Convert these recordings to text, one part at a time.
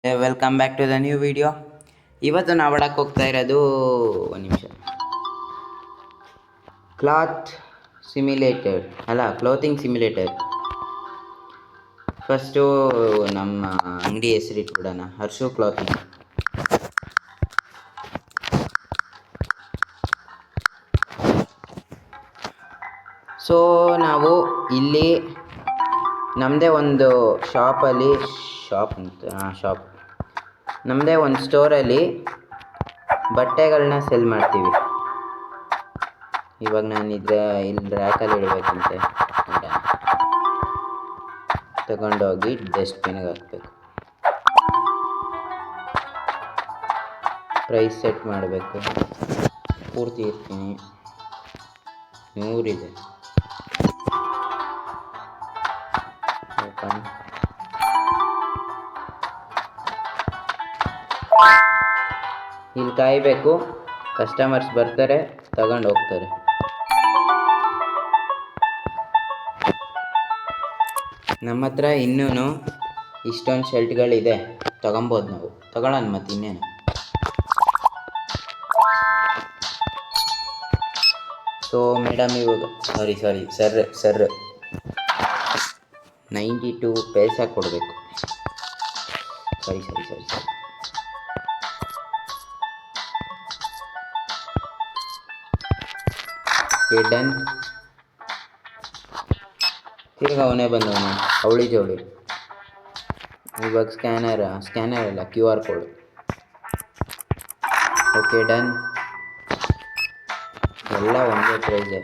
Welcome back to the new video. ಇವತ್ತು ನಾವು ಆಡಕ್ಕೆ ಹೋಗ್ತಾ ಇರೋದು ಒಂದು ನಿಮಿಷ ಕ್ಲೋತಿಂಗ್ ಸಿಮ್ಯುಲೇಟರ್. ಫಸ್ಟು ನಮ್ಮ ಅಂಗಡಿ ಹೆಸರಿಟ್ಬಿಡೋಣ, ಹರ್ಷು ಕ್ಲಾತಿಂಗ್. ಸೊ ನಾವು ಇಲ್ಲಿ ನಮ್ಮದೇ ಒಂದು ಶಾಪ್ ನಮ್ಮದೇ ಒಂದು ಸ್ಟೋರಲ್ಲಿ ಬಟ್ಟೆಗಳನ್ನ ಸೆಲ್ ಮಾಡ್ತೀವಿ. ಇವಾಗ ನಾನು ಇಲ್ಲಿ ರ್ಯಾಕಲ್ಲಿ ಇಡಬೇಕಂತೆ, ತಗೊಂಡೋಗಿ ಡಸ್ಟ್ಬಿನ್ಗೆ ಹಾಕಬೇಕು. ಪ್ರೈಸ್ ಸೆಟ್ ಮಾಡಬೇಕು. ಪೂರ್ತಿ ಇರ್ತೀನಿ, 100 ಇದೆ. ಓಪನ್. ಇಲ್ಲಿ ಕಾಯಬೇಕು, ಕಸ್ಟಮರ್ಸ್ ಬರ್ತಾರೆ, ತಗೊಂಡು ಹೋಗ್ತಾರೆ. ನಮ್ಮ ಹತ್ರ ಇನ್ನೂ ಇಷ್ಟೊಂದು ಶರ್ಟ್ಗಳಿದೆ, ತಗೊಬೋದು ನಾವು. ತಗೊಳ್ಳೋಣ ಮತ್ತು ಇನ್ನೇನು. ಸೊ ಮೇಡಮ್ ಇವಾಗ ಸರ್ 92 ಪೈಸಾ ಕೊಡಬೇಕು. ಸರಿ ಡನ್. ತಿರ್ಗಿ ಅವನೇ ಬಂದವನು, ಅವಳಿ ಜವಳಿ. ಇವಾಗ ಸ್ಕ್ಯಾನರ್ ಅಲ್ಲ, QR ಕೋಡ್. Okay done. ಎಲ್ಲ ಒಂದೇ ಪ್ರೈಸೇ.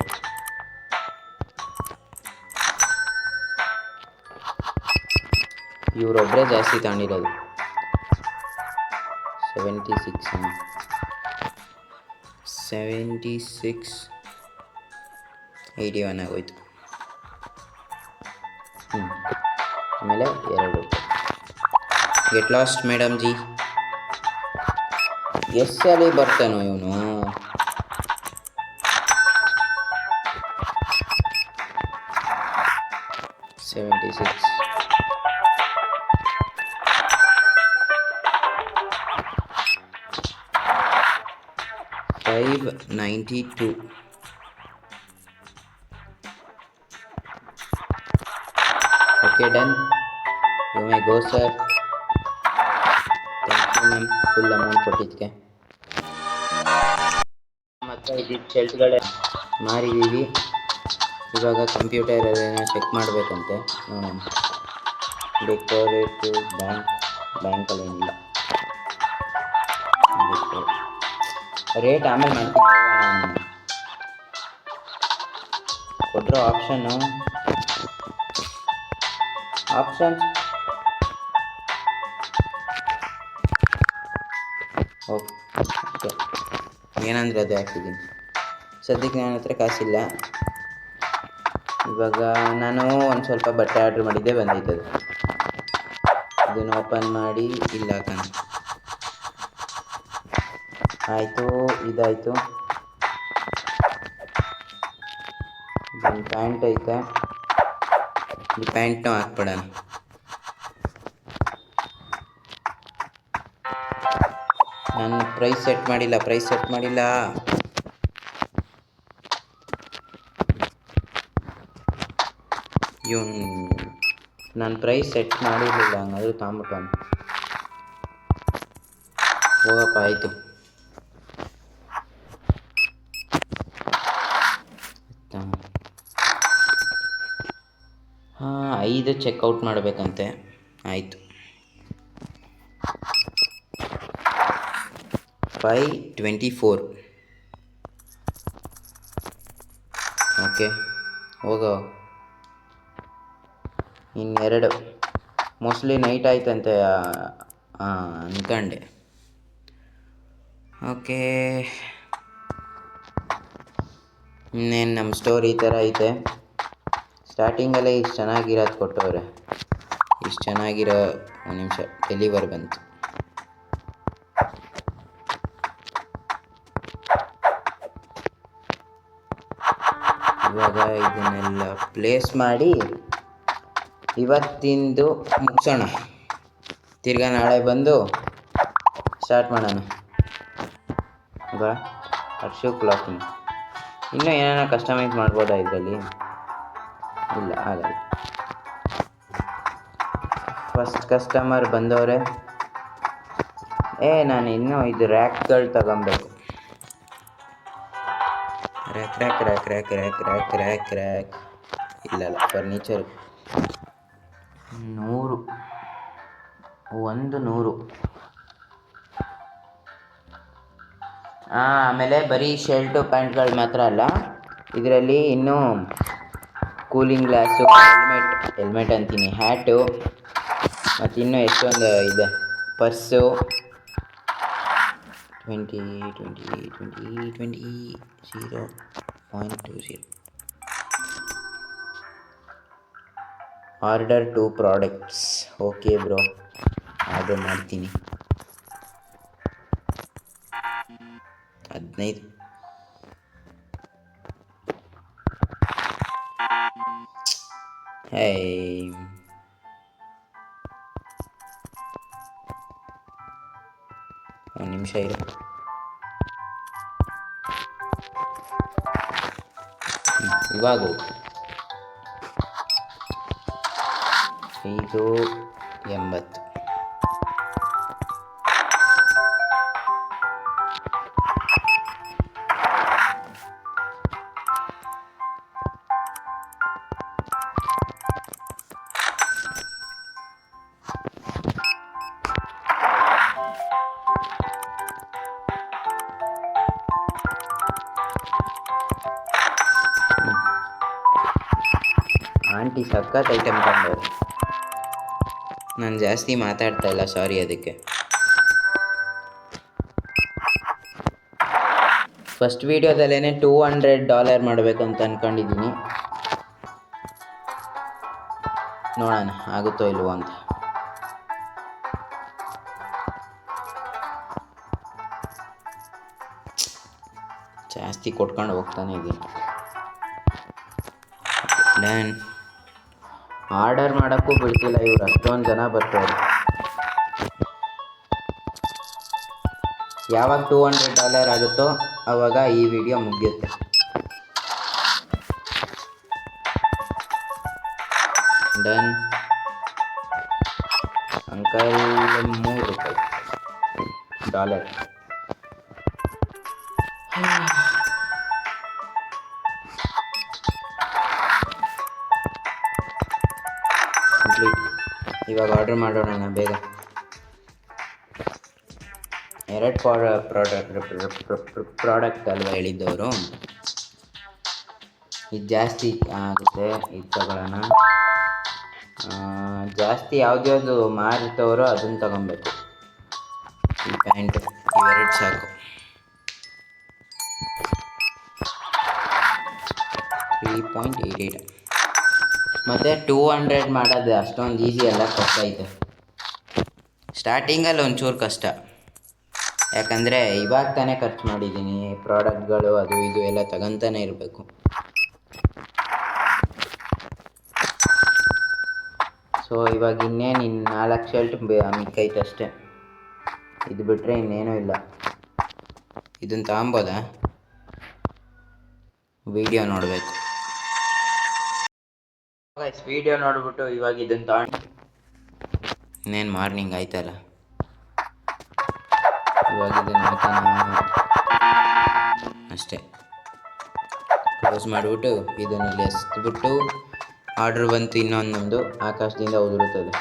ಇವರೊಬ್ಬರೇ ಜಾಸ್ತಿ ತಗೊಂಡಿರೋದು. 76 81 ಆಗೋಯ್ತು. ಆಮೇಲೆ 2 ಗೆಟ್ ಲಾಸ್ಟ್ ಮೇಡಮ್ ಜಿ. ಎಷ್ಟಲ್ಲಿ ಬರ್ತಾನೋ ಇವನು. $592. Okay, done. You may go, sir. Thank you, ma'am. Full amount ಕೊಟ್ಟಿದ್ದಕ್ಕೆ. ಮತ್ತು ಇದಿದ್ದು ಶೆಲ್ಟ್ಗಳೇ ಮಾರಿದ್ದೀವಿ. ಇವಾಗ ಕಂಪ್ಯೂಟರ್ ಅದನ್ನು ಚೆಕ್ ಮಾಡಬೇಕಂತೆ, ನೋಡೋಣ. ಡೆಕೋರೇಟಿವ್ ಬ್ಯಾಂಕಲ್ಲೇನಿಲ್ಲ. ರೇಟ್ ಆಮೇಲೆ ಮಾಡ್ತೀನಿ. ಕೊಟ್ಟರು ಆಪ್ಷನ್ಸ್ ಓಕೆ, ಏನಂದರೆ ಅದು ಹಾಕಿದ್ದೀನಿ. ಸದ್ಯಕ್ಕೆ ನನ್ನ ಹತ್ರ ಕಾಸಿಲ್ಲ. ಇವಾಗ ನಾನು ಒಂದು ಸ್ವಲ್ಪ ಬಟ್ಟೆ ಆರ್ಡ್ರ್ ಮಾಡಿದ್ದೆ, ಬಂದಿದ್ದದು. ಇದನ್ನು ಓಪನ್ ಮಾಡಿ ಇಲ್ಲ ಹಾಕೋಣ. ಆಯಿತು, ಇದಾಯಿತು. ಇದೊಂದು ಪ್ಯಾಂಟ್ ಐತೆ, ಈ ಪ್ಯಾಂಟ್ನೂ ಹಾಕ್ಬಿಡೋಣ. ನಾನು ಪ್ರೈಸ್ ಸೆಟ್ ಮಾಡಿಲ್ಲ. ನಾನು ಪ್ರೈಸ್ ಸೆಟ್ ಮಾಡಿರಲಿಲ್ಲ, ಹಂಗಾದ್ರೆ ತಗೊಂಬಿಟ್ಟವನು. ಹೋಗಪ್ಪ, ಆಯಿತು. 5 ಚೆಕ್ಔಟ್ ಮಾಡಬೇಕಂತೆ. ಆಯಿತು. 524. ಓಕೆ, ಹೋಗೋ. ಇನ್ನೆರಡು ಮೋಸ್ಟ್ಲಿ ನೈಟ್ ಆಯ್ತಂತೆ, ಅನ್ಕಂಡೆ. ಓಕೆ, ಇನ್ನೇನು ನಮ್ಮ ಸ್ಟೋರ್ ಈ ಥರ ಐತೆ. ಸ್ಟಾರ್ಟಿಂಗಲ್ಲೇ ಇಷ್ಟು ಚೆನ್ನಾಗಿರೋದು ಕೊಟ್ಟವ್ರೆ. ಇಷ್ಟು ಚೆನ್ನಾಗಿರೋ ಒಂದು ನಿಮಿಷ ಡೆಲಿವರ್ ಬಂತು. ಇವಾಗ ಇದನ್ನೆಲ್ಲ ಪ್ಲೇಸ್ ಮಾಡಿ ಇವತ್ತಿಂದು ಮುಗಿಸೋಣ. ತಿರ್ಗಾ ನಾಳೆ ಬಂದು ಸ್ಟಾರ್ಟ್ ಮಾಡೋಣ. ಈಗ ಹರ್ಷು ಕ್ಲಾಕಿಂಗ್ ಇನ್ನೂ ಏನೇನೋ ಕಸ್ಟಮೈಸ್ ಮಾಡ್ಬೋದಾ ಇದರಲ್ಲಿ? ಇಲ್ಲ, ಆಗಲ್ಲ. ಫಸ್ಟ್ ಕಸ್ಟಮರ್ ಬಂದವರೆ. ನಾನು ಇನ್ನೂ ಇದು ರ್ಯಾಕ್ಗಳು ತಗೊಬೇಕು. Rack rack rack rack rack rack rack rack ಇಲ್ಲ ಫರ್ನಿಚರ್ 100 ಆಮೇಲೆ ಬರೀ ಶರ್ಟು ಪ್ಯಾಂಟ್ಗಳು ಮಾತ್ರ ಅಲ್ಲ, ಇದರಲ್ಲಿ ಇನ್ನೂ ಕೂಲಿಂಗ್ ಗ್ಲಾಸು, ಹೆಲ್ಮೆಟ್ ಅಂತೀನಿ, ಹ್ಯಾಟು, ಮತ್ತು ಇನ್ನೂ ಎಷ್ಟೊಂದು ಇದೆ. Purse 0.20 order 2 products. Okay bro, order ಮಾಡ್ತೀನಿ. 15 ಒಂದು ನಿಮಿಷ ಇರು. ಇವಾಗ 580. ಆಂಟಿ ಸಖತ್ ಐಟಮ್ ತಗೊಂಡವ್ರು. ನಾನು ಜಾಸ್ತಿ ಮಾತಾಡ್ತಾ ಇಲ್ಲ, ಸಾರಿ ಅದಕ್ಕೆ. ಫಸ್ಟ್ ವೀಡಿಯೋದಲ್ಲೇ $200 ಮಾಡಬೇಕಂತ ಅಂದ್ಕೊಂಡಿದ್ದೀನಿ. ನೋಡೋಣ ಆಗುತ್ತೋ ಇಲ್ವೋ ಅಂತ. ಜಾಸ್ತಿ ಕೊಟ್ಕೊಂಡು ಹೋಗ್ತಾನೆ ಇದ್ದೀನಿ. ಡನ್. ಆರ್ಡರ್ ಮಾಡೋಕ್ಕೂ ಬಿಡ್ತಿಲ್ಲ ಇವ್ರು, ಅಷ್ಟೊಂದು ಜನ ಬರ್ತಾರೆ. ಯಾವಾಗ $200 ಆಗುತ್ತೋ ಆವಾಗ ಈ ವಿಡಿಯೋ ಮುಗಿಯುತ್ತೆ. ಡನ್. Uncle $3 complete. ಇವಾಗ ಆರ್ಡರ್ ಮಾಡೋಣ ಬೇಗ. 2 ಪ್ರಾಡಕ್ಟ್ ಅಲ್ವಾ ಹೇಳಿದ್ದವರು. ಇದು ಜಾಸ್ತಿ ಆಗುತ್ತೆ, ಇದು ತಗೊಳ್ಳೋಣ. ಜಾಸ್ತಿ ಯಾವ್ದ್ಯಾವುದು ಮಾರ್ತವರೋ ಅದನ್ನು ತಗೊಬೇಕು. ಈ ಪ್ಯಾಂಟ್ ಇವೆರಡು ಸಾಕು. 3.88. ಮತ್ತು 200 ಮಾಡೋದು ಅಷ್ಟೊಂದು ಈಸಿ ಅಲ್ಲ, ಕಷ್ಟ ಐತೆ. ಸ್ಟಾರ್ಟಿಂಗಲ್ಲಿ ಒಂಚೂರು ಕಷ್ಟ, ಯಾಕಂದರೆ ಇವಾಗ ತಾನೇ ಖರ್ಚು ಮಾಡಿದ್ದೀನಿ. ಪ್ರಾಡಕ್ಟ್ಗಳು ಅದು ಇದು ಎಲ್ಲ ತಗೊತಾನೆ ಇರಬೇಕು. ಸೊ ಇವಾಗ ಇನ್ನೇನು 4 ಶರ್ಟ್ ಮಿಕ್ಕೈತೆ ಅಷ್ಟೇ. ಇದು ಬಿಟ್ಟರೆ ಇನ್ನೇನೂ ಇಲ್ಲ. ಇದನ್ನು ತಗೊಬೋದಾ? ವಿಡಿಯೋ ನೋಡಬೇಕು. ವಿಡಿಯೋ ನೋಡ್ಬಿಟ್ಟು ಇವಾಗ ಇದನ್ನು ತಗೊಂಡು ಇನ್ನೇನು ಮಾರ್ನಿಂಗ್ ಆಯ್ತಲ್ಲ, ಇವಾಗ ಇದನ್ನು ಹಾಕೋಣ ಅಷ್ಟೇ. ಕ್ಲೋಸ್ ಮಾಡಿಬಿಟ್ಟು ಇದನ್ನು ಇಲ್ಲಿ ಎಸ್ಬಿಟ್ಟು, ಆರ್ಡ್ರ್ ಬಂತು ಇನ್ನೊಂದು ನಮ್ಮದು, ಆಕಾಶದಿಂದ ಉದುರುತ್ತದೆ.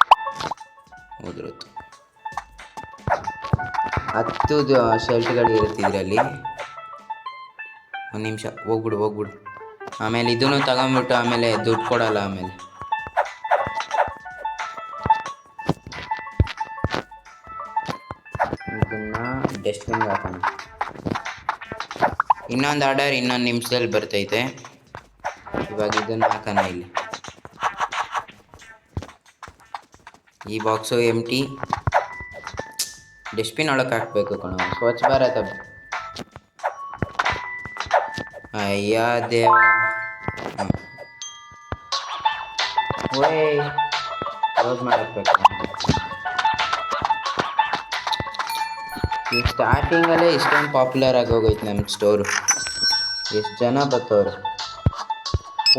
10 ಶರ್ಟ್ಗಳು ಇರುತ್ತೆ ಇದರಲ್ಲಿ. ಒಂದು ನಿಮಿಷ ಹೋಗ್ಬಿಡು. ಆಮೇಲೆ ಇದನ್ನು ತಗೊಂಬಿಟ್ಟು ಆಮೇಲೆ ದುಡ್ಡು ಕೊಡಲ್ಲ. ಆಮೇಲೆ ಇದನ್ನು ಡಸ್ಟ್ಬಿನ್ಗೆ ಹಾಕೋಣ. ಇನ್ನೊಂದು ಆರ್ಡರ್ ಇನ್ನೊಂದು ನಿಮಿಷದಲ್ಲಿ ಬರ್ತೈತೆ. ಇವಾಗ ಇದನ್ನು ಹಾಕೋಣ ಇಲ್ಲಿ. ಈ ಬಾಕ್ಸು ಎಂಟಿ. ಡಸ್ಟ್ಬಿನ್ ಒಳಗೆ ಹಾಕಬೇಕು ಕಣೋ, ಸ್ವಚ್ಛ ಭಾರತ. ಅಯ್ಯ ದೇವ. ಕ್ಲೋಸ್ ಮಾಡಬೇಕು. ಈ ಸ್ಟಾರ್ಟಿಂಗಲ್ಲೇ ಇಷ್ಟೊಂದು ಪಾಪ್ಯುಲರ್ ಆಗೋಗೈತೆ ನಮ್ಮ ಸ್ಟೋರು. ಎಷ್ಟು ಜನ ಬರ್ತವ್ರು,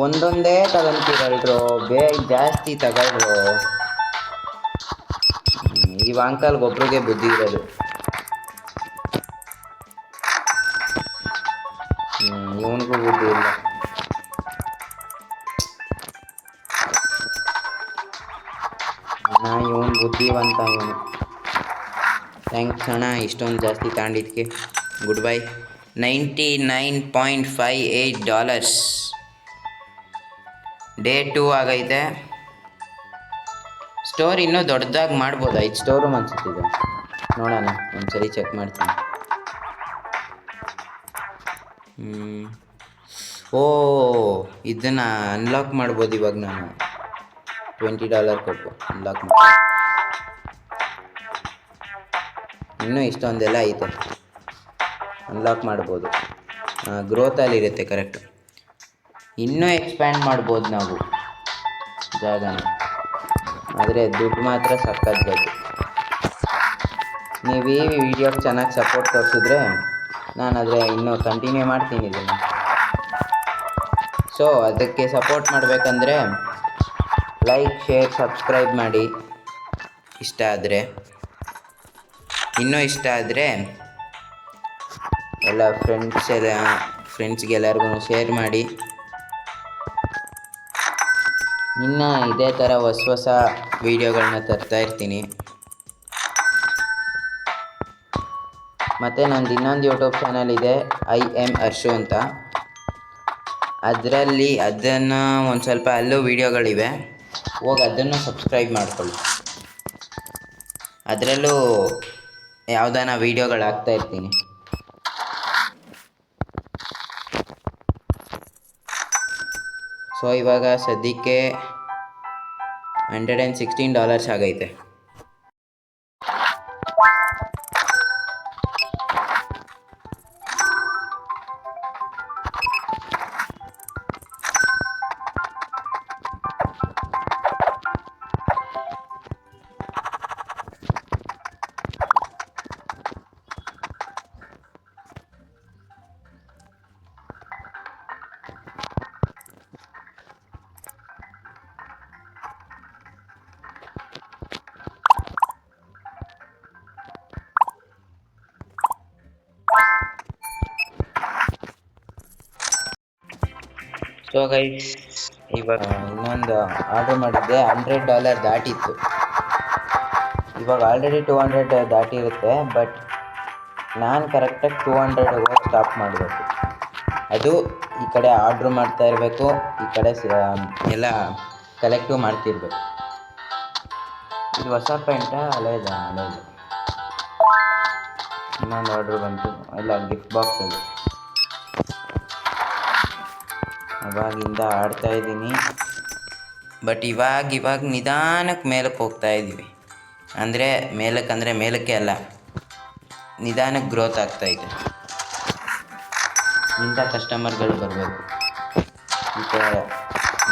ಒಂದೊಂದೇ ತಗೊಂತೀರಲ್ರು, ಬೇಗ ಜಾಸ್ತಿ ತಗೊಳ್ರು. ಇವ ಅಂಕಲ್ಗೆ ಒಬ್ರಿಗೆ ಬುದ್ಧಿ ಇರೋದು. ಇವನಿಗೂ ಬುದ್ಧಿ ಇಲ್ಲ. ಇವನು ಬುದ್ಧಿವಂತ ಇವನು. ಥ್ಯಾಂಕ್ಸ್ ಅಣ್ಣ ಇಷ್ಟೊಂದು ಜಾಸ್ತಿ ತಾಂಡಿದ್ಕೆ. Good bye. $99.58 ಡೇ 2 ಆಗೈತೆ. ಸ್ಟೋರ್ ಇನ್ನೂ ದೊಡ್ಡದಾಗಿ ಮಾಡ್ಬೋದು. 5 ಸ್ಟೋರ್ ರೂಮ್ ಅನ್ಸುತ್ತಿದೆ. ನೋಡೋಣ ಒಂದ್ಸರಿ ಚೆಕ್ ಮಾಡ್ತೀನಿ. ಓ ಇದನ್ನು ಅನ್ಲಾಕ್ ಮಾಡ್ಬೋದು ಇವಾಗ. ನಾನು $20 ಕೊಟ್ಟು ಅನ್ಲಾಕ್ ಮಾಡಿ. ಇನ್ನೂ ಇಷ್ಟೊಂದೆಲ್ಲ ಐತೆ, ಅನ್ಲಾಕ್ ಮಾಡ್ಬೋದು. ಗ್ರೋತಲ್ಲಿರುತ್ತೆ ಕರೆಕ್ಟ್. ಇನ್ನೂ ಎಕ್ಸ್ಪ್ಯಾಂಡ್ ಮಾಡ್ಬೋದು ನಾವು ಜಾಗನ, ಆದರೆ ದುಡ್ಡು ಮಾತ್ರ ಸಕ್ಕತ್ಬೇಕು. ನೀವು ಈ ವಿಡಿಯೋಗೆ ಚೆನ್ನಾಗಿ ಸಪೋರ್ಟ್ ತೋರಿಸಿದ್ರೆ ನಾನು ಆದರೆ ಇನ್ನೂ ಕಂಟಿನ್ಯೂ ಮಾಡ್ತೀನಿ ಇದನ್ನು. ಸೊ ಅದಕ್ಕೆ ಸಪೋರ್ಟ್ ಮಾಡಬೇಕಂದ್ರೆ ಲೈಕ್, ಶೇರ್, ಸಬ್ಸ್ಕ್ರೈಬ್ ಮಾಡಿ. ಇಷ್ಟ ಆದರೆ, ಇನ್ನೂ ಇಷ್ಟ ಆದರೆ ಎಲ್ಲ ಫ್ರೆಂಡ್ಸ್ಗೆಲ್ಲರಿಗೂ ಶೇರ್ ಮಾಡಿ. ಇನ್ನು ಇದೇ ಥರ ಹೊಸ ವೀಡಿಯೋಗಳನ್ನ ತರ್ತಾ ಇರ್ತೀನಿ. ಮತ್ತು ನಂದು ಇನ್ನೊಂದು ಯೂಟ್ಯೂಬ್ ಚಾನಲ್ ಇದೆ, IM ಹರ್ಷು ಅಂತ. ಅದನ್ನು ಒಂದು ಸ್ವಲ್ಪ ಅಲ್ಲೂ ವೀಡಿಯೋಗಳಿವೆ, ಹೋಗಿ ಅದನ್ನು ಸಬ್ಸ್ಕ್ರೈಬ್ ಮಾಡ್ಕೊಳ್ಳಿ. ಅದರಲ್ಲೂ ಯಾವುದಾನ ವೀಡಿಯೋಗಳು ಹಾಕ್ತಾ ಇರ್ತೀನಿ. ಸೊ ಇವಾಗ ಸದ್ಯಕ್ಕೆ $116 ಆಗೈತೆ. ಸೊ ಗೈಸ್, ಇವಾಗ ಇನ್ನೊಂದು ಆರ್ಡ್ರ್ ಮಾಡಿದ್ದೆ, $100 ದಾಟಿತ್ತು. ಇವಾಗ ಆಲ್ರೆಡಿ 200 ದಾಟಿರುತ್ತೆ. ಬಟ್ ನಾನು ಕರೆಕ್ಟಾಗಿ 200 ಹೋಗಿ ಸ್ಟಾಪ್ ಮಾಡಬೇಕು. ಅದು ಈ ಕಡೆ ಆರ್ಡ್ರ್ ಮಾಡ್ತಾ ಇರಬೇಕು, ಈ ಕಡೆ ಎಲ್ಲ ಕಲೆಕ್ಟಿವ್ ಮಾಡ್ತಿರ್ಬೇಕು. ಇದು ಹೊಸ ಪೇಂಟ, ಹಳೇದು. ಇನ್ನೊಂದು ಆರ್ಡ್ರ್ ಬಂತು, ಇಲ್ಲ ಗಿಫ್ಟ್ ಬಾಕ್ಸ್ ಅದು. ಅವಾಗಿಂದ ಆಡ್ತಾಯಿದ್ದೀನಿ. ಬಟ್ ಇವಾಗ ನಿಧಾನಕ್ಕೆ ಮೇಲಕ್ಕೆ ಹೋಗ್ತಾ ಇದ್ದೀವಿ. ಅಂದರೆ ಮೇಲಕ್ಕೆ ಅಲ್ಲ, ನಿಧಾನಕ್ಕೆ ಗ್ರೋತ್ ಆಗ್ತಾಯಿದೆ. ಇಂಥ ಕಸ್ಟಮರ್ಗಳು ಬರಬೇಕು. ಈ ಥರ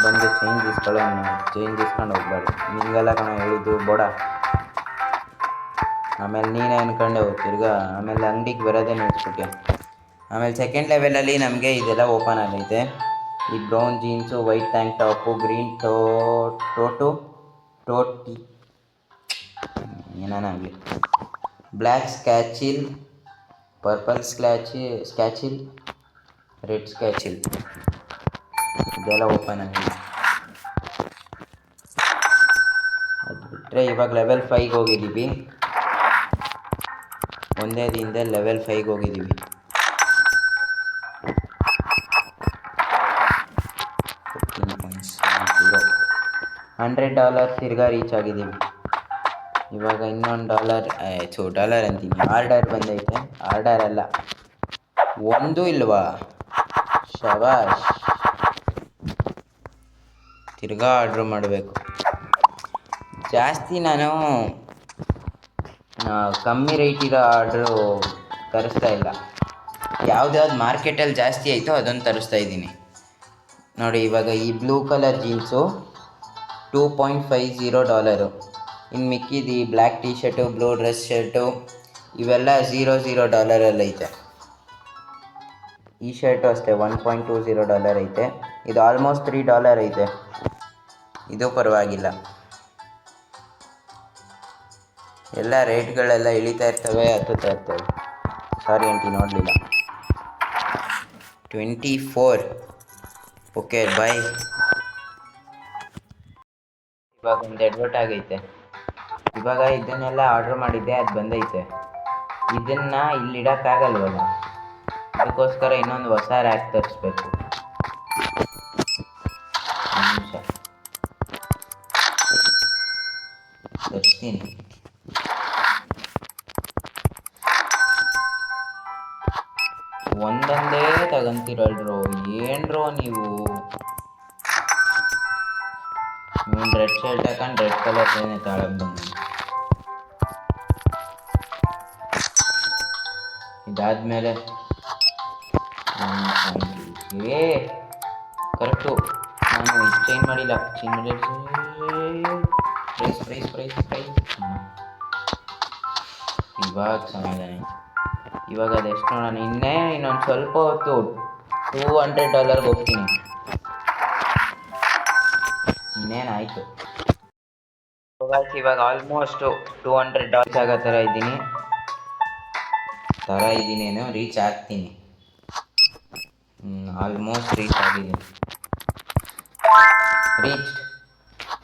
ಬಂದು ಚೇಂಜ್ ಇಸ್ಕೊಂಡು ಹೋಗ್ಬಾರ್ದು. ನಿಮಗೆಲ್ಲ ಕಣ ಹೇಳಿದ್ದು ಬೋಡ. ಆಮೇಲೆ ನೀನೇ ಅನ್ಕೊಂಡೆ ತಿರ್ಗಾ ಆಮೇಲೆ ಅಂಗಡಿಗೆ ಬರೋದೇ ನಿಲ್ಸ್ಬಿಟ್ಟೆ. ಆಮೇಲೆ ಸೆಕೆಂಡ್ ಲೆವೆಲಲ್ಲಿ ನಮಗೆ ಇದೆಲ್ಲ ಓಪನ್ ಆಗೈತೆ. ಈ brown jeans, white tank top, green tote ಏನಾಗಲಿ, black satchel, purple satchel, red satchel, ಇದೆಲ್ಲ ಓಪನ್ ಆಗಿದೆ. ಅದು ಬಿಟ್ಟರೆ ಇವಾಗ ಲೆವೆಲ್ 5ಗೆ ಹೋಗಿದ್ದೀವಿ. ಒಂದೇ ದಿನದಲ್ಲಿ ಲೆವೆಲ್ 5ಗೆ ಹೋಗಿದ್ದೀವಿ. $100 ತಿರ್ಗಾ ರೀಚ್ ಆಗಿದ್ದೀವಿ. ಇವಾಗ ಇನ್ನೊಂದು ಡಾಲರ್ ಅಂತೀನಿ, ಆರ್ಡರ್ ಬಂದೈತೆ. ಆರ್ಡರ್ ಅಲ್ಲ, ಒಂದು ಇಲ್ವಾ, ಶಬಾಷ್. ತಿರ್ಗಾ ಆರ್ಡ್ರ್ ಮಾಡಬೇಕು. ಜಾಸ್ತಿ ನಾನು ಕಮ್ಮಿ ರೇಟ್ ಇರೋ ಆರ್ಡ್ರು ತರಿಸ್ತಾ ಇಲ್ಲ. ಯಾವ್ದು ಮಾರ್ಕೆಟಲ್ಲಿ ಜಾಸ್ತಿ ಆಯಿತೋ ಅದನ್ನು ತರಿಸ್ತಾ ಇದ್ದೀನಿ. ನೋಡಿ, ಇವಾಗ ಈ ಬ್ಲೂ ಕಲರ್ ಜೀನ್ಸು $2.50. ಇನ್ನು ಮಿಕ್ಕಿದ್ದು ಈ black T shirt, blue dress shirt, ಇವೆಲ್ಲ $0 ಐತೆ. ಈ ಶರ್ಟು ಅಷ್ಟೇ $1.20 ಐತೆ. ಇದು ಆಲ್ಮೋಸ್ಟ್ $3 ಐತೆ. ಇದು ಪರವಾಗಿಲ್ಲ. ಎಲ್ಲ ರೇಟ್ಗಳೆಲ್ಲ ಇಳಿತಾ ಇರ್ತವೆ, ಹತ್ತುತ್ತಾ ಇರ್ತವೆ. ಸಾರಿ ಆಂಟಿ, ನೋಡಲಿಲ್ಲ. 24. Okay bye. ಇವಾಗ ಒಂದು ಎಡ್ವರ್ಟ್ ಆಗೈತೆ. ಇವಾಗ ಇದನ್ನೆಲ್ಲ ಆರ್ಡ್ರ್ ಮಾಡಿದ್ದೆ, ಅದು ಬಂದೈತೆ. ಇದನ್ನು ಇಲ್ಲಿ ಇಡೋಕ್ಕಾಗಲ್ವಲ್ಲ, ಅದಕ್ಕೋಸ್ಕರ ಇನ್ನೊಂದು ಹೊಸ ರ್ಯಾಕ್ ತರಿಸ್ಬೇಕು. ನಿಮಿಷ ತರಿಸ್ತೀನಿ. ಒಂದೊಂದೇ ತಗೊಂತೀರಲ್ರೋ, ಏನ್ರೋ ನೀವು. ರೆಡ್ ಶರ್ಟ್ ಹಾಕೊಂಡು ರೆಡ್ ಕಲರ್ ಏನೇ ತಾಳಕ್ಕೆ ಬಂದು. ಇದಾದ್ಮೇಲೆ ಕರೆಕ್ಟು, ನಾನು ಇದು ಚೇಂಜ್ ಮಾಡಿಲ್ಲ. ಪ್ರೈಸ್ ಇವಾಗ ಸಮಾಧಾನ. ಇವಾಗ ಅದೆಷ್ಟು ನೋಡೋಣ. ಇನ್ನೊಂದು ಸ್ವಲ್ಪ ಹೊತ್ತು $200 ಹೋಗ್ತೀನಿ. ಇನ್ನೇನಾಯಿತು. ಇವಾಗ ಆಲ್ಮೋಸ್ಟ್ $200 ಆಗೋ ಥರ ಇದ್ದೀನೇನು, ರೀಚ್ ಆಗ್ತೀನಿ. ಆಲ್ಮೋಸ್ಟ್ ರೀಚ್ ಆಗಿದ್ದೀನಿ. ರೀಚ್ಡ್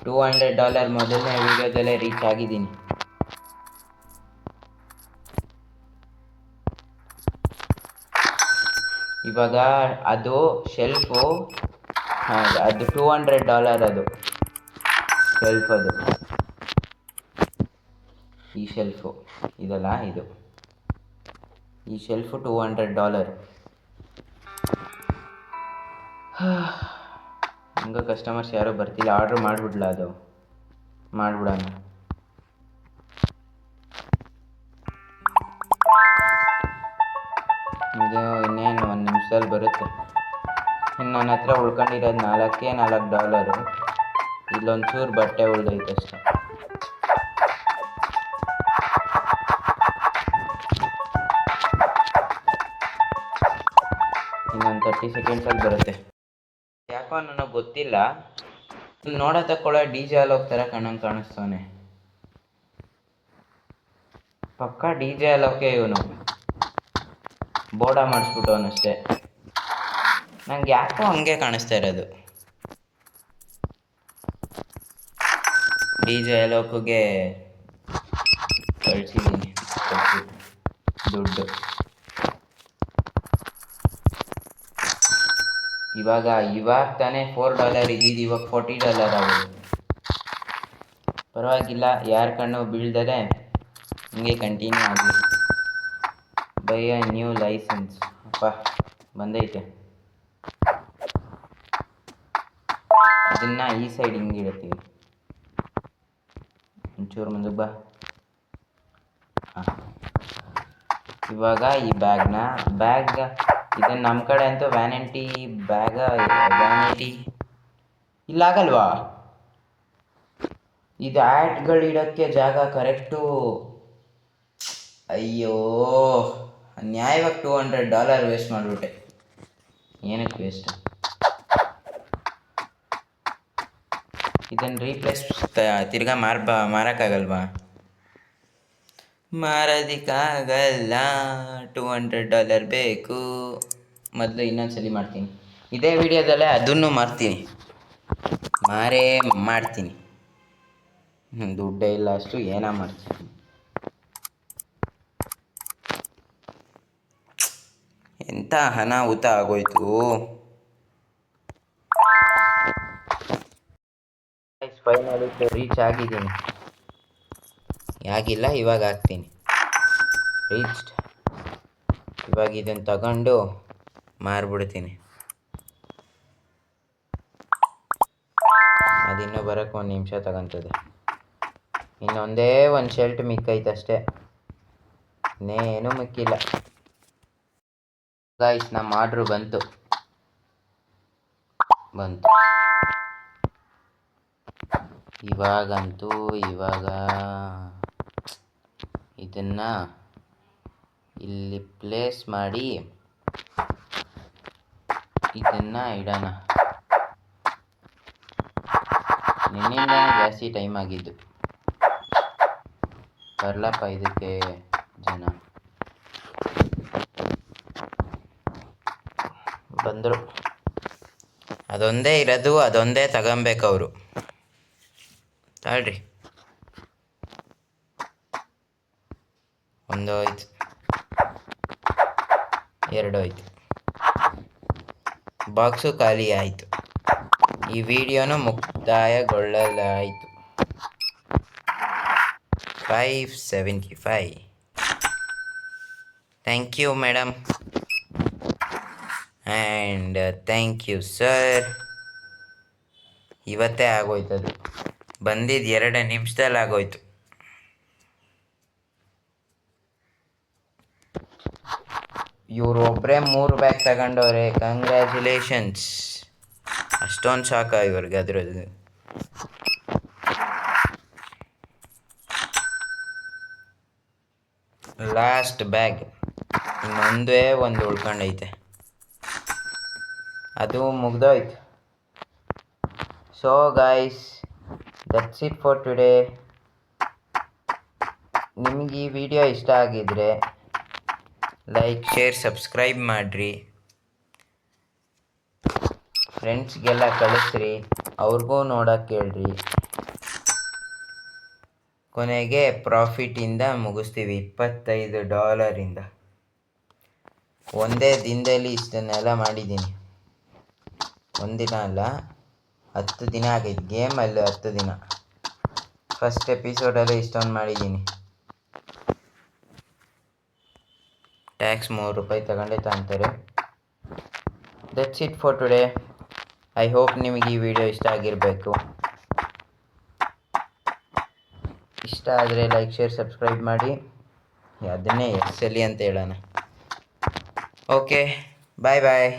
$200 ಮೊದಲನೇ ವೀಡಿಯೋದಲ್ಲೇ ರೀಚ್ ಆಗಿದ್ದೀನಿ. ಇವಾಗ ಅದು ಶೆಲ್ಫು, ಅದು $200 ಅದು ಶೆಲ್ಫ್. ಅದು ಈ ಶೆಲ್ಫು ಇದಲ್ಲ, ಇದು ಈ ಶೆಲ್ಫು $200. ಹಂಗೆ ಕಸ್ಟಮರ್ಸ್ ಯಾರೂ ಬರ್ತಿಲ್ಲ. ಆರ್ಡ್ರ್ ಮಾಡಿಬಿಡ್ಲ, ಅದು ಮಾಡಿಬಿಡೋಣ. ಇದು ಇನ್ನೇನು 1 ನಿಮಿಷದಲ್ಲಿ ಬರುತ್ತೆ. ಇನ್ನು ನನ್ನ ಹತ್ರ ಉಳ್ಕೊಂಡಿರೋದು $4 ಇಲ್ಲೊಂಚೂರು ಬಟ್ಟೆ ಉಳ್ದೈತೆ ಅಷ್ಟೆ. ಇನ್ನೊಂದು 30 ಸೆಕೆಂಡ್ಸಲ್ಲಿ ಬರುತ್ತೆ. ಯಾಕೋ ನನಗೆ ಗೊತ್ತಿಲ್ಲ, ನೋಡೋ ತಕ್ಕೊಳ್ಳೋ DJ ಅಲೋಕ್ ಥರ ಕಾಣಿಸ್ತಾನೆ. ಪಕ್ಕ DJ ಅಲೋಕೆ ಇವನು. ಬೋರ್ಡ ಮಾಡಿಸ್ಬಿಟ್ಟವನಷ್ಟೇ. ನಂಗೆ ಯಾಕೋ ಹಂಗೆ ಕಾಣಿಸ್ತಾ ಇರೋದು. DJ ಅಲೋಕ್ಗೆ ಕಳಿಸಿದ್ದೀನಿ ದುಡ್ಡು. ಇವಾಗ ತಾನೇ $4 ಇದ್ದಿದ್ದು, ಇವಾಗ $40 ಆಗೋದು. ಪರವಾಗಿಲ್ಲ, ಯಾರ ಕಣ್ಣು ಬೀಳ್ದರೆ ಹಿಂಗೆ ಕಂಟಿನ್ಯೂ ಆಗಿ. By a new licence. ಅಪ್ಪ ಬಂದೈತೆ. ಇದನ್ನು ಈ ಸೈಡ್ ಹಿಂಗೆ ಇಡ್ತೀವಿ. ಒಂಚೂರು ಮುಂದಕ್ಕೆ ಬಾ. ಇವಾಗ ಈ ಬ್ಯಾಗ್ ಇದನ್ನು ನಮ್ಮ ಕಡೆ ಅಂತೂ ವ್ಯಾನಿಟಿ ಇಲ್ಲಾಗಲ್ವಾ? ಇದು ಆ್ಯಡ್ಗಳಿಡೋಕ್ಕೆ ಜಾಗ ಕರೆಕ್ಟು. ಅಯ್ಯೋ, ನ್ಯಾಯವಾಗಿ $200 ವೇಸ್ಟ್ ಮಾಡಿಬಿಟ್ಟೆ. ಏನಕ್ಕೆ ವೇಸ್ಟ್? ಇದನ್ನು ರೀಪ್ಲೇಸ್ ತಿರ್ಗಾ ಮಾರೋಕ್ಕಾಗಲ್ವಾ? ಮಾರೋದಕ್ಕಾಗಲ್ಲ, $200 ಬೇಕು. ಮೊದಲು ಇನ್ನೊಂದ್ಸಲಿ ಮಾಡ್ತೀನಿ. ಇದೇ ವಿಡಿಯೋದಲ್ಲೇ ಅದನ್ನು ಮಾಡ್ತೀನಿ. ದುಡ್ಡೇ ಇಲ್ಲ ಅಷ್ಟು, ಏನೋ ಮಾಡ್ತೀನಿ. ಎಂಥ ಅನಾಹುತ ಆಗೋಯ್ತು. ಫೈನಲಿ ರೀಚ್ ಆಗಿದ್ದೀನಿ. ಆಗಿಲ್ಲ, ಇವಾಗ ಆಗ್ತೀನಿ. ರೀಚ್ಡ್. ಇವಾಗ ಇದನ್ನು ತಗೊಂಡು ಮಾರ್ಬಿಡ್ತೀನಿ. ಅದಿನ್ನೂ ಬರೋಕ್ಕೆ 1 ನಿಮಿಷ ತಗೊತದೆ. ಇನ್ನೊಂದೇ ಒಂದು ಶರ್ಟ್ ಮಿಕ್ಕೈತಷ್ಟೇ, ಇನ್ನೇನು ಮಿಕ್ಕಿಲ್ಲ. ಗೈಸ್, ನಮ್ಮ ಆರ್ಡ್ರು ಬಂತು. ಇವಾಗ ಇದನ್ನು ಇಲ್ಲಿ ಪ್ಲೇಸ್ ಮಾಡಿ ಇದನ್ನು ಇಡೋಣ. ನಿನ್ನಿಂದ ಜಾಸ್ತಿ ಟೈಮ್ ಆಗಿದ್ದು. ಬರಲಪ್ಪ ಇದಕ್ಕೆ ಜನ ಬಂದರು. ಅದೊಂದೇ ಇರೋದು, ಅದೊಂದೇ ತಗೊಬೇಕು ಅವರು. ತಾಳ್ರಿ, ಒಂದು ಹೋಯ್ತು, ಎರಡು ಹೋಯ್ತು, ಬಾಕ್ಸು ಖಾಲಿ ಆಯಿತು. ಈ ವಿಡಿಯೋನು ಮುಕ್ತಾಯಗೊಳ್ಳಲಾಯಿತು. 575. Thank you madam and thank you sir. ಇವತ್ತೇ ಆಗೋಯ್ತದು. ಬಂದಿದ್ದು 2 ನಿಮಿಷದಲ್ಲಿ ಆಗೋಯ್ತು. ಇವರು ಒಬ್ಬರೇ 3 ಬ್ಯಾಗ್ ತಗೊಂಡವ್ರೆ. ಕಂಗ್ರ್ಯಾಚುಲೇಷನ್ಸ್. ಅಷ್ಟೊಂದು ಸಾಕ ಇವ್ರಿಗೆ ಅದ್ರದ್ದು. ಲಾಸ್ಟ್ ಬ್ಯಾಗ್ ಇನ್ನೊಂದೇ ಒಂದು ಉಳ್ಕೊಂಡೈತೆ, ಅದು ಮುಗ್ದೋಯ್ತು. So guys, that's it for today. ನಿಮಗೆ ಈ ವಿಡಿಯೋ ಇಷ್ಟ ಆಗಿದ್ರೆ ಲೈಕ್, ಶೇರ್, ಸಬ್ಸ್ಕ್ರೈಬ್ ಮಾಡಿರಿ. ಫ್ರೆಂಡ್ಸ್ಗೆಲ್ಲ ಕಳಿಸ್ರಿ, ಅವ್ರಿಗೂ ನೋಡೋಕ್ಕೆ ಹೇಳ್ರಿ. ಕೊನೆಗೆ ಪ್ರಾಫಿಟಿಂದ ಮುಗಿಸ್ತೀವಿ, $25. ಒಂದೇ ದಿನದಲ್ಲಿ ಇಷ್ಟನ್ನೆಲ್ಲ ಮಾಡಿದ್ದೀನಿ. ಒಂದಿನ ಅಲ್ಲ, 10 ದಿನ ಆಗೈತೆ. ಗೇಮಲ್ಲಿ 10 ದಿನ. ಫಸ್ಟ್ ಎಪಿಸೋಡಲ್ಲೇ ಇಷ್ಟೊಂದು ಮಾಡಿದ್ದೀನಿ. ಟ್ಯಾಕ್ಸ್ $3 ತಗೊಂಡೇ ತಗೊಂತಾರೆ. That's it for today. I hope ನಿಮಗೆ ಈ ವಿಡಿಯೋ ಇಷ್ಟ ಆಗಿರಬೇಕು. ಇಷ್ಟ ಆದರೆ ಲೈಕ್, ಶೇರ್, ಸಬ್ಸ್ಕ್ರೈಬ್ ಮಾಡಿ. ಅದನ್ನೇ ಎಕ್ಸಲಿ ಅಂತ ಹೇಳೋಣ. ಓಕೆ, ಬಾಯ್ ಬಾಯ್.